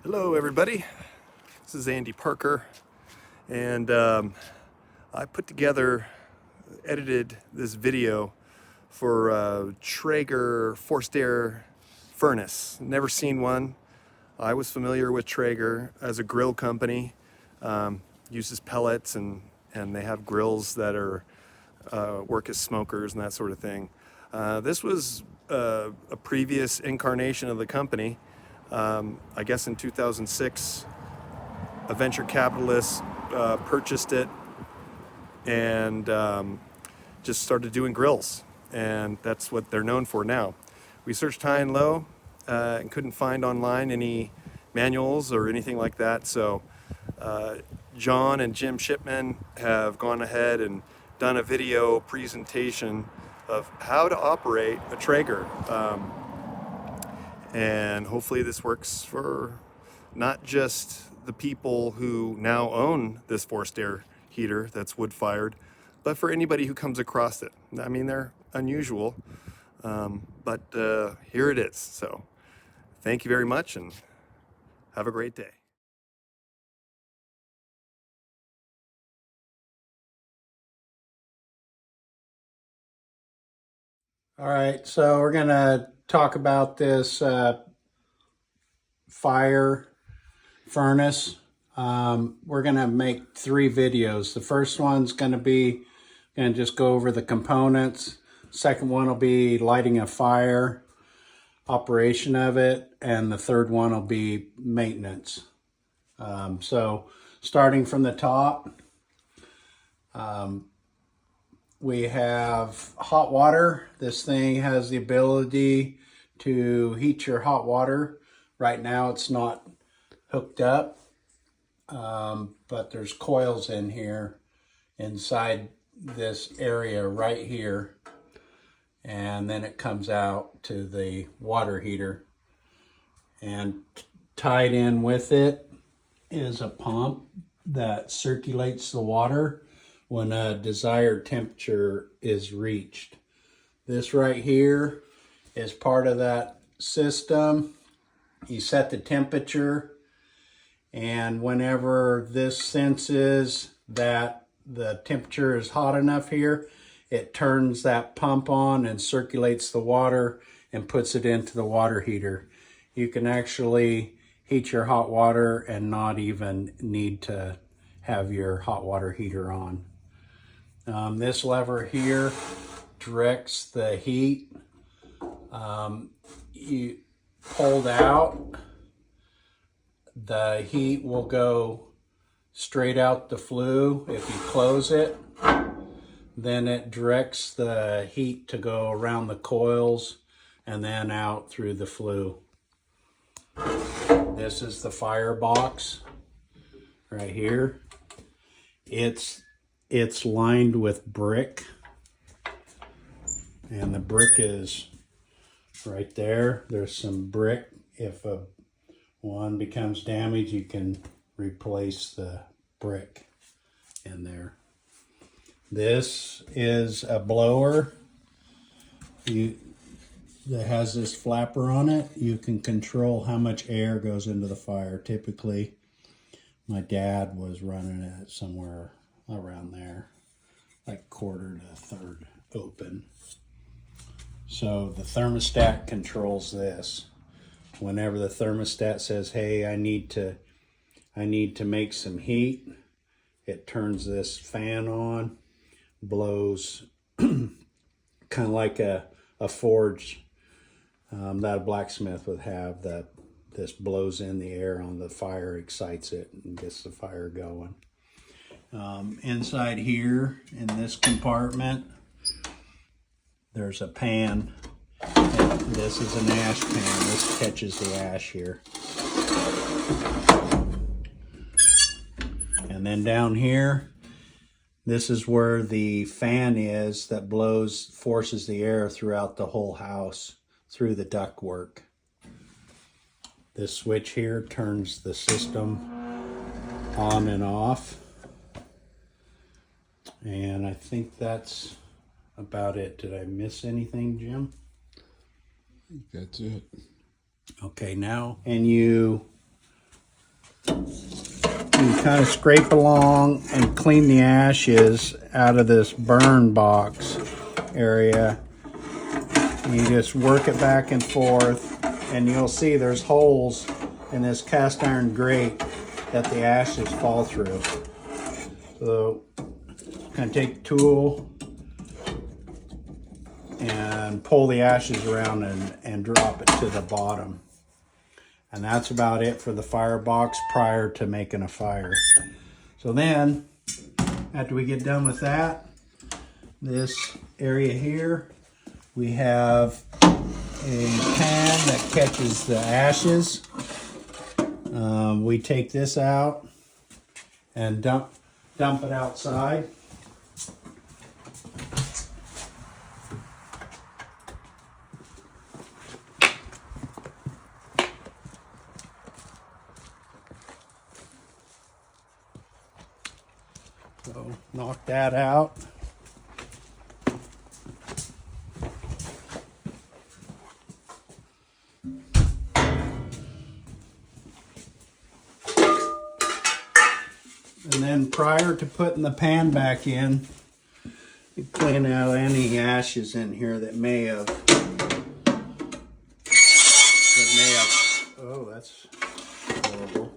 Hello everybody, this is Andy Parker, and I put together, edited this video for a Traeger forced air furnace. Never seen one. I was familiar with Traeger as a grill company. Uses pellets and they have grills that are work as smokers and that sort of thing. This was a previous incarnation of the company. I guess in 2006, a venture capitalist purchased it and just started doing grills. And that's what they're known for now. We searched high and low and couldn't find online any manuals or anything like that. So John and Jim Shipman have gone ahead and done a video presentation of how to operate a Traeger. And hopefully this works for not just the people who now own this forced air heater that's wood fired, but for anybody who comes across it. I mean, they're unusual, but here it is. So thank you very much and have a great day. All right, so we're gonna talk about this fire furnace. We're gonna make 3 videos. The first one's gonna just go over the components. Second one will be lighting a fire, operation of it, and the third one will be maintenance. So starting from the top, we have hot water. This thing has the ability to heat your hot water. Right now it's not hooked up, but there's coils in here inside this area right here. And then it comes out to the water heater. And tied in with it is a pump that circulates the water when a desired temperature is reached. This right here is part of that system. You set the temperature, and whenever this senses that the temperature is hot enough here, it turns that pump on and circulates the water and puts it into the water heater. You can actually heat your hot water and not even need to have your hot water heater on. This lever here directs the heat. You pulled out, the heat will go straight out the flue. If you close it, then it directs the heat to go around the coils and then out through the flue. This is the fire box right here. It's lined with brick, and the brick is right there. There's some brick. If one becomes damaged, you can replace the brick in there. This is a blower that has this flapper on it. You can control how much air goes into the fire. Typically, my dad was running it somewhere around there, like quarter to third open. So the thermostat controls this. Whenever the thermostat says, hey, I need to make some heat, it turns this fan on, blows kind of like a forge that a blacksmith would have, that this blows in the air on the fire, excites it, and gets the fire going. Inside here in this compartment, there's a pan. This is an ash pan. This catches the ash here. And then down here, this is where the fan is that forces the air throughout the whole house through the ductwork. This switch here turns the system on and off. And I think that's about it. Did I miss anything, Jim? That's it. Okay, now, and you You kind of scrape along and clean the ashes out of this burn box area. You just work it back and forth, and you'll see there's holes in this cast iron grate that the ashes fall through. So kind of take the tool and pull the ashes around and drop it to the bottom. And that's about it for the firebox prior to making a fire. So then, after we get done with that, this area here, we have a pan that catches the ashes. We take this out and dump it outside. So knock that out. And then prior to putting the pan back in, you clean out any ashes in here that may have, oh, that's horrible.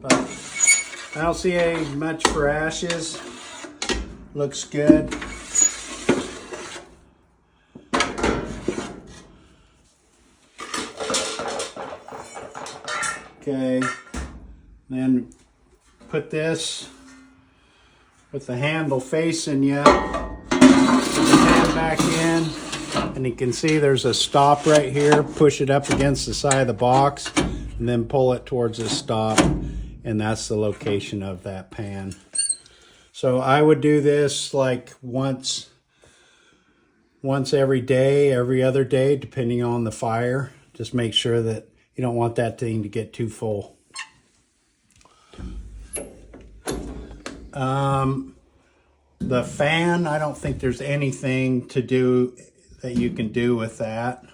But I don't see any much for ashes. Looks good. Okay, then put this with the handle facing you, put the hand back in, and you can see there's a stop right here. Push it up against the side of the box and then pull it towards the stop, and that's the location of that pan. So I would do this like once every day, every other day, depending on the fire. Just make sure that you don't want that thing to get too full. The fan, I don't think there's anything to do that you can do with that.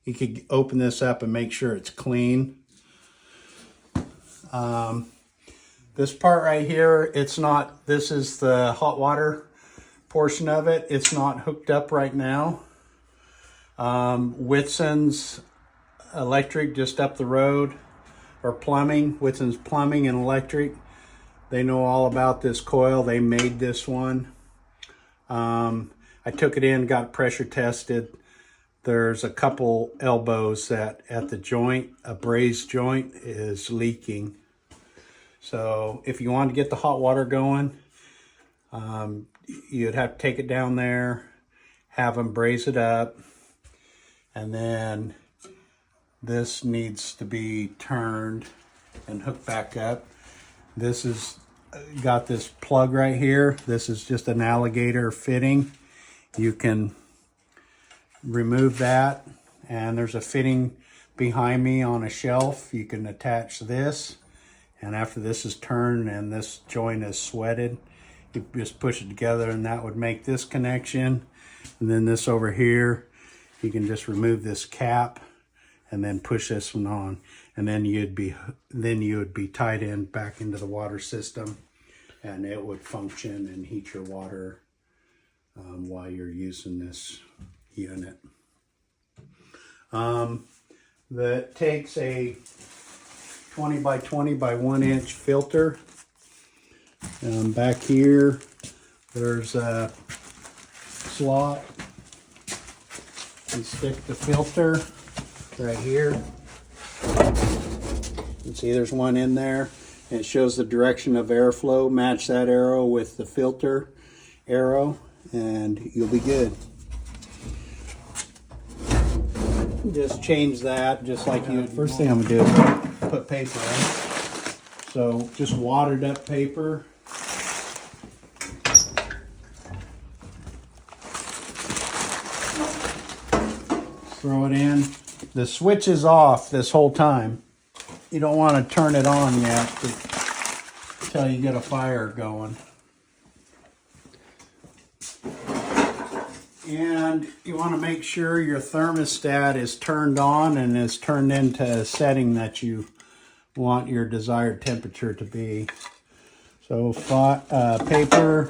You could open this up and make sure it's clean. This part right here, it's not, this is the hot water portion of it. It's not hooked up right now. Whitson's Electric just up the road, or plumbing, Whitson's Plumbing and Electric. They know all about this coil. They made this one. I took it in, got pressure tested. There's a couple elbows that at the joint, a brazed joint is leaking. So if you want to get the hot water going, you'd have to take it down there, have them braze it up, and then this needs to be turned and hooked back up. This is got this plug right here. This is just an alligator fitting. You can remove that, and there's a fitting behind me on a shelf. You can attach this, and after this is turned and this joint is sweated, you just push it together, and that would make this connection. And then this over here, you can just remove this cap and then push this one on, and then you would be tied in back into the water system, and it would function and heat your water while you're using this unit. That takes a 20 by 20 by 1 inch filter. Back here, there's a slot. You stick the filter right here. You can see there's one in there, and it shows the direction of airflow. Match that arrow with the filter arrow, and you'll be good. Just change that, just like you. First thing I'm gonna do is put paper in. So just watered up paper. Throw it in. The switch is off this whole time. You don't want to turn it on yet until you get a fire going. And you want to make sure your thermostat is turned on and is turned into a setting that you want your desired temperature to be. So paper,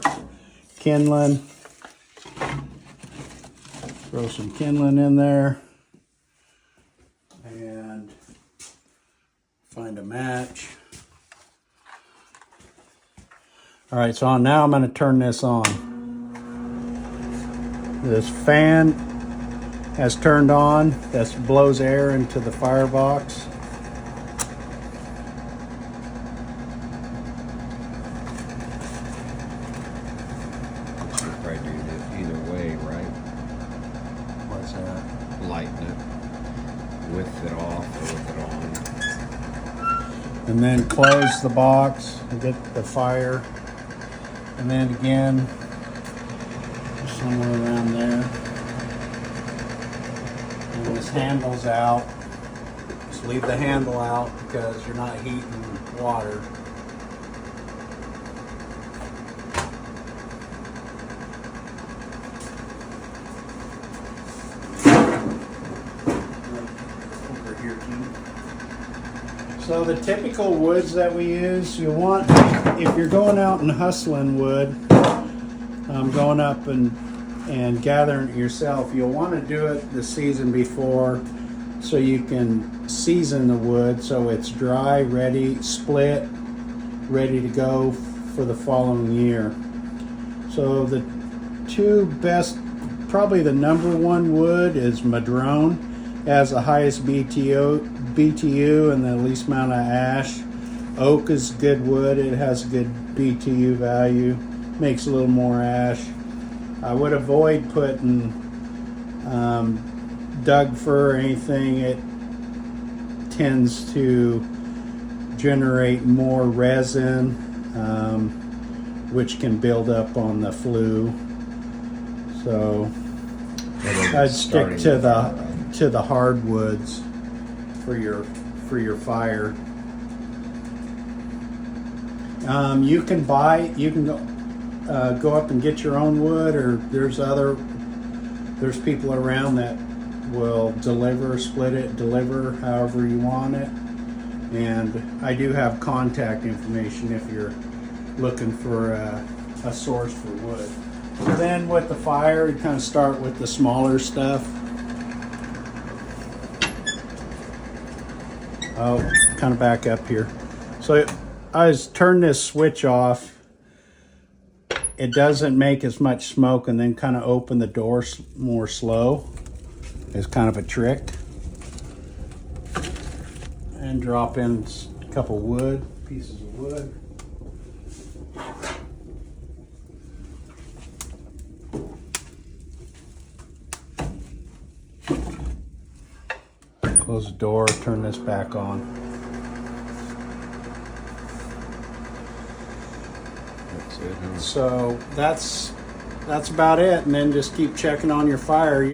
kindling, throw some kindling in there, and find a match. All right, so now I'm going to turn this on. This fan has turned on. That blows air into the firebox. Probably do it either way, right? What's that? Lighten it with it off or with it on. And then close the box and get the fire. And then again, somewhere around there. And this handle's out. Just leave the handle out because you're not heating water. Over here too. So the typical woods that we use, you want, if you're going out and hustling wood, going up and gathering it yourself, you'll want to do it the season before so you can season the wood so it's dry, ready, split, ready to go for the following year. So the two best, probably the number one wood is madrone. It has the highest BTU and the least amount of ash. Oak is good wood. It has good BTU value. Makes a little more ash. I would avoid putting Doug fir or anything. It tends to generate more resin, which can build up on the flue. So I'd stick to the hardwoods for your fire. You can go up and get your own wood, or there's people around that will split it, deliver however you want it. And I do have contact information if you're looking for a source for wood. So then with the fire, you kind of start with the smaller stuff. Oh, kind of back up here. So I just turn this switch off. It doesn't make as much smoke, and then kind of open the door more slow. It's kind of a trick. And drop in a couple pieces of wood. Close the door, turn this back on. That's it, huh? So that's about it, and then just keep checking on your fire.